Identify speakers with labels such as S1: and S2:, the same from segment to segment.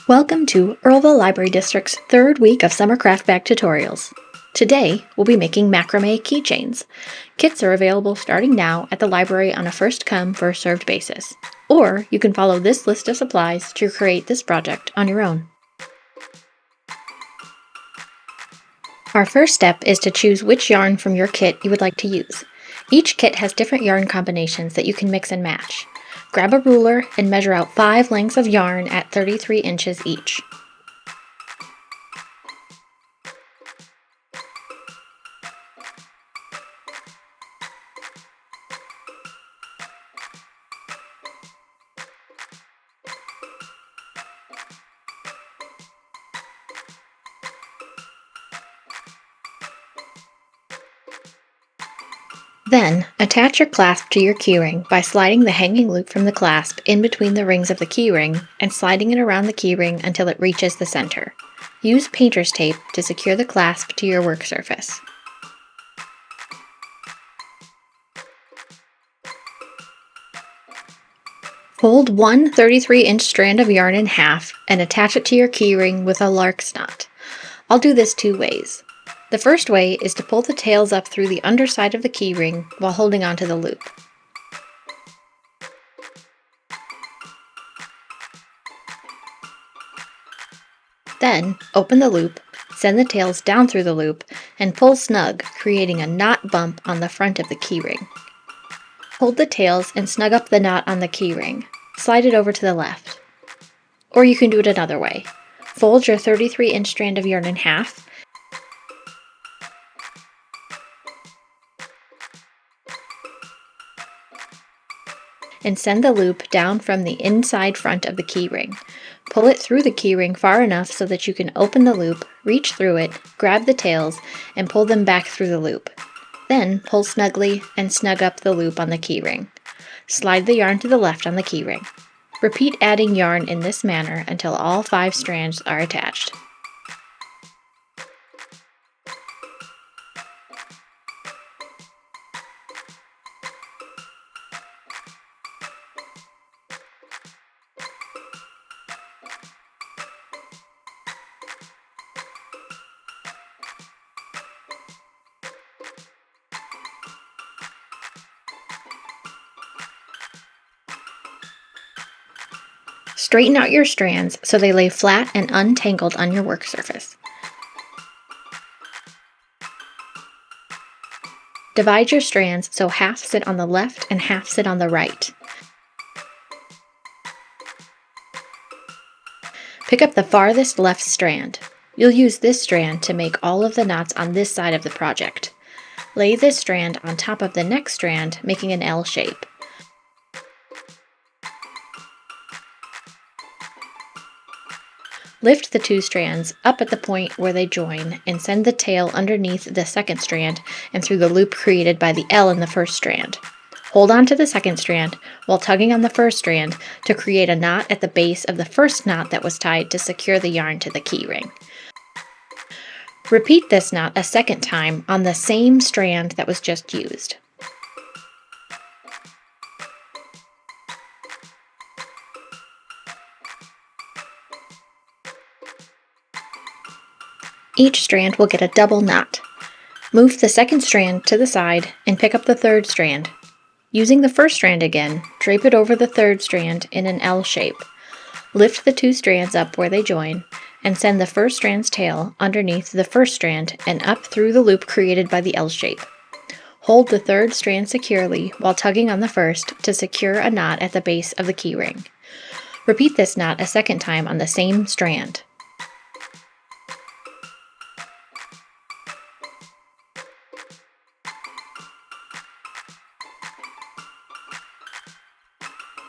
S1: Welcome to Earlville Library District's third week of summer craft bag tutorials. Today, we'll be making macrame keychains. Kits are available starting now at the library on a first-come, first-served basis. Or you can follow this list of supplies to create this project on your own. Our first step is to choose which yarn from your kit you would like to use. Each kit has different yarn combinations that you can mix and match. Grab a ruler and measure out 5 lengths of yarn at 33 inches each. Then, attach your clasp to your keyring by sliding the hanging loop from the clasp in between the rings of the keyring and sliding it around the keyring until it reaches the center. Use painter's tape to secure the clasp to your work surface. Fold one 33-inch strand of yarn in half and attach it to your keyring with a lark's knot. I'll do this 2 ways. The first way is to pull the tails up through the underside of the keyring while holding onto the loop. Then, open the loop, send the tails down through the loop, and pull snug, creating a knot bump on the front of the keyring. Hold the tails and snug up the knot on the keyring. Slide it over to the left. Or you can do it another way. Fold your 33-inch strand of yarn in half, and send the loop down from the inside front of the keyring. Pull it through the keyring far enough so that you can open the loop, reach through it, grab the tails, and pull them back through the loop. Then pull snugly and snug up the loop on the keyring. Slide the yarn to the left on the keyring. Repeat adding yarn in this manner until all 5 strands are attached. Straighten out your strands so they lay flat and untangled on your work surface. Divide your strands so half sit on the left and half sit on the right. Pick up the farthest left strand. You'll use this strand to make all of the knots on this side of the project. Lay this strand on top of the next strand, making an L shape. Lift the 2 strands up at the point where they join and send the tail underneath the second strand and through the loop created by the L in the first strand. Hold on to the second strand while tugging on the first strand to create a knot at the base of the first knot that was tied to secure the yarn to the keyring. Repeat this knot a second time on the same strand that was just used. Each strand will get a double knot. Move the second strand to the side and pick up the third strand. Using the first strand again, drape it over the third strand in an L shape. Lift the 2 strands up where they join and send the first strand's tail underneath the first strand and up through the loop created by the L shape. Hold the third strand securely while tugging on the first to secure a knot at the base of the keyring. Repeat this knot a second time on the same strand.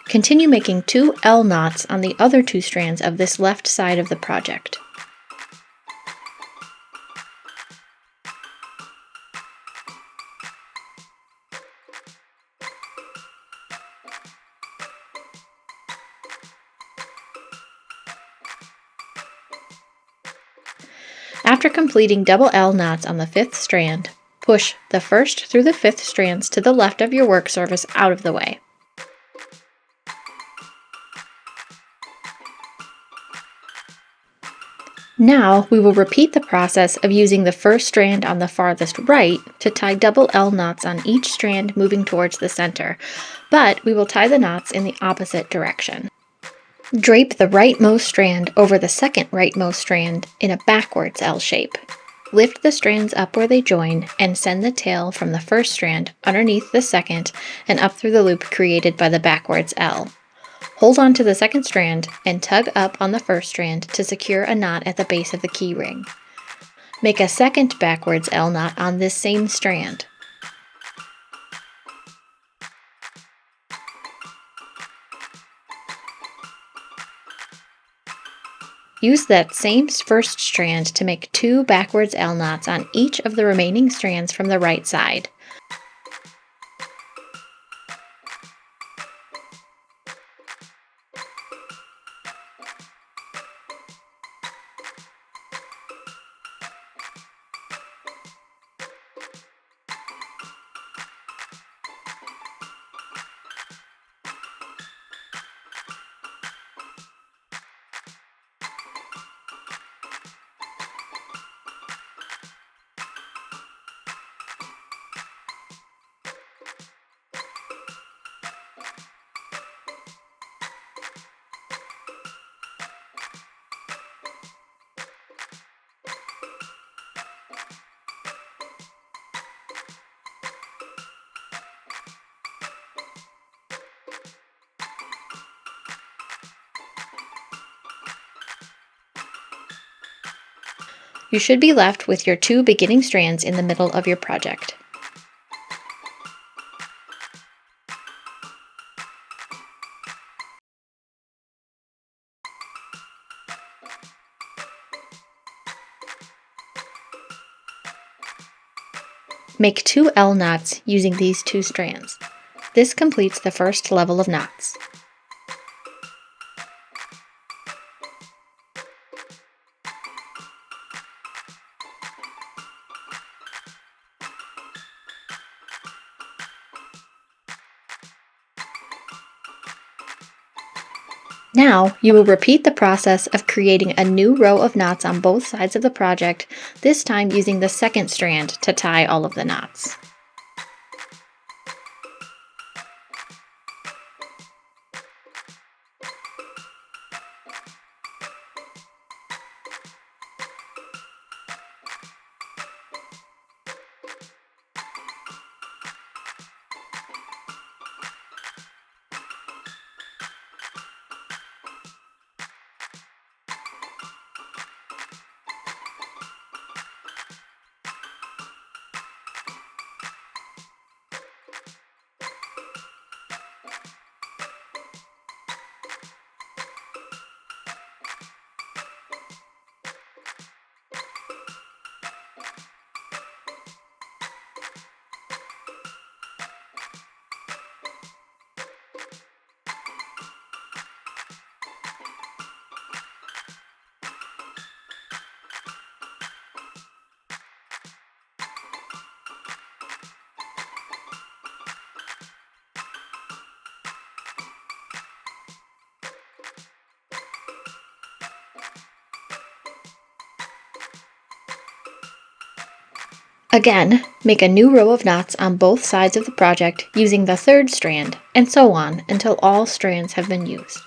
S1: Continue making 2 L knots on the other 2 strands of this left side of the project. After completing double L knots on the 5th strand, push the 1st through the 5th strands to the left of your work surface out of the way. Now we will repeat the process of using the first strand on the farthest right to tie double L knots on each strand moving towards the center, but we will tie the knots in the opposite direction. Drape the rightmost strand over the second rightmost strand in a backwards L shape. Lift the strands up where they join and send the tail from the first strand underneath the second and up through the loop created by the backwards L. Hold on to the second strand and tug up on the first strand to secure a knot at the base of the key ring. Make a second backwards L knot on this same strand. Use that same first strand to make 2 backwards L knots on each of the remaining strands from the right side. You should be left with your 2 beginning strands in the middle of your project. Make 2 L knots using these 2 strands. This completes the first level of knots. Now, you will repeat the process of creating a new row of knots on both sides of the project, this time using the second strand to tie all of the knots. Again, make a new row of knots on both sides of the project using the third strand, and so on until all strands have been used.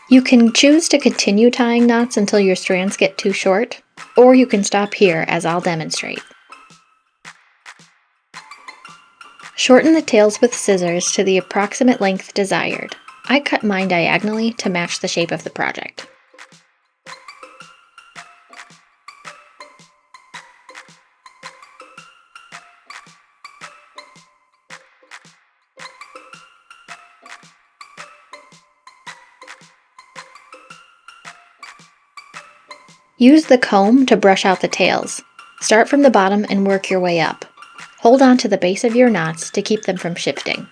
S1: You can choose to continue tying knots until your strands get too short, or you can stop here as I'll demonstrate. Shorten the tails with scissors to the approximate length desired. I cut mine diagonally to match the shape of the project. Use the comb to brush out the tails. Start from the bottom and work your way up. Hold on to the base of your knots to keep them from shifting.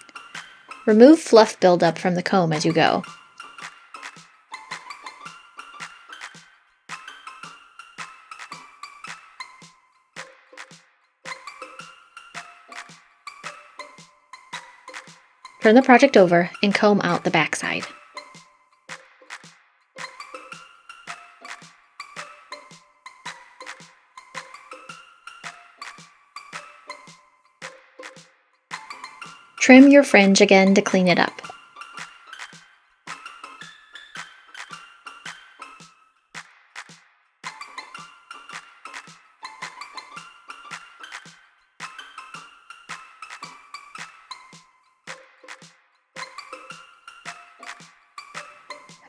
S1: Remove fluff buildup from the comb as you go. Turn the project over and comb out the backside. Trim your fringe again to clean it up.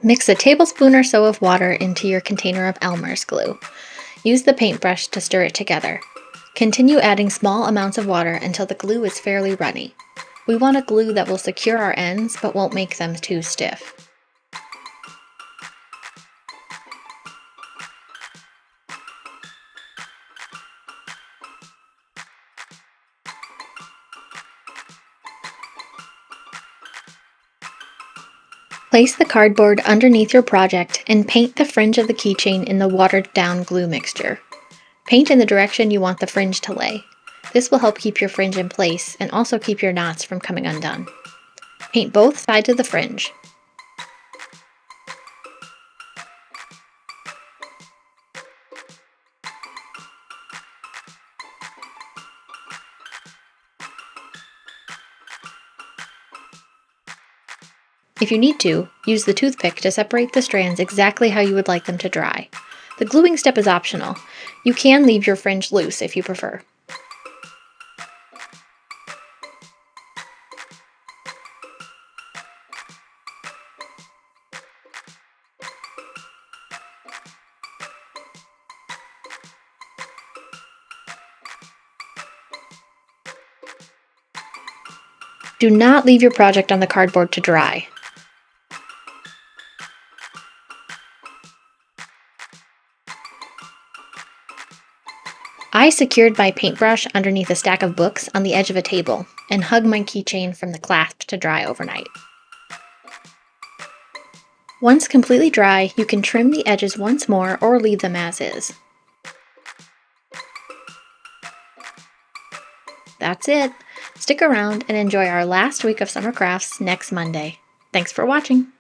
S1: Mix a tablespoon or so of water into your container of Elmer's glue. Use the paintbrush to stir it together. Continue adding small amounts of water until the glue is fairly runny. We want a glue that will secure our ends but won't make them too stiff. Place the cardboard underneath your project and paint the fringe of the keychain in the watered down glue mixture. Paint in the direction you want the fringe to lay. This will help keep your fringe in place and also keep your knots from coming undone. Paint both sides of the fringe. If you need to, use the toothpick to separate the strands exactly how you would like them to dry. The gluing step is optional. You can leave your fringe loose if you prefer. Do not leave your project on the cardboard to dry. I secured my paintbrush underneath a stack of books on the edge of a table and hung my keychain from the clasp to dry overnight. Once completely dry, you can trim the edges once more or leave them as is. That's it! Stick around and enjoy our last week of summer crafts next Monday. Thanks for watching!